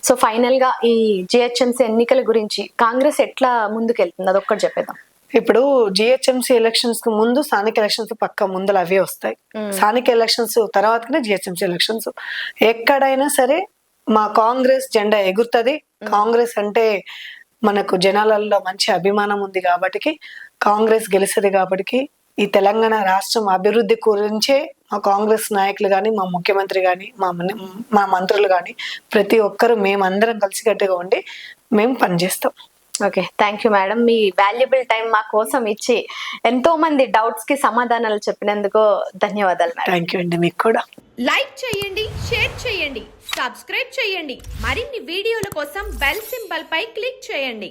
సో ఫైనల్ గా ఈ జిహెచ్ఎంసీ ఎన్నికల గురించి కాంగ్రెస్ ఎట్లా ముందుకెళ్తుంది అదొక్కటి చెప్పేద్దాం. ఇప్పుడు జిహెచ్ఎంసీ ఎలక్షన్స్ కు ముందు స్థానిక ఎలక్షన్స్ పక్క ముందలు అవే వస్తాయి. స్థానిక ఎలక్షన్స్ తర్వాతనే జిహెచ్ఎంసీ ఎలక్షన్స్. ఎక్కడైనా సరే మా కాంగ్రెస్ జెండా ఎగురుతుంది. కాంగ్రెస్ అంటే మనకు జనాలలో మంచి అభిమానం ఉంది కాబట్టి కాంగ్రెస్ గెలుస్తుంది. కాబట్టి ఈ తెలంగాణ రాష్ట్రం అభివృద్ధి గురించే మా కాంగ్రెస్ నాయకులు కానీ, మా ముఖ్యమంత్రి కానీ, మా మంత్రులు కానీ ప్రతి ఒక్కరు మేమందరం కలిసికట్టుగా ఉండి మేము పనిచేస్తాం. Okay, thank you madam. Me valuable time మా కోసం ఇచ్చి ఎంతో మంది డౌట్స్ కి సమాధానాలు చెప్పినందుకు ధన్యవాదాలు మేడం. థ్యాంక్ యూ అండి. మీకు కూడా లైక్ చేయండి, షేర్ చేయండి, సబ్స్క్రైబ్ చేయండి. మరిన్ని వీడియోల కోసం బెల్ సింబల్ పై క్లిక్ చేయండి.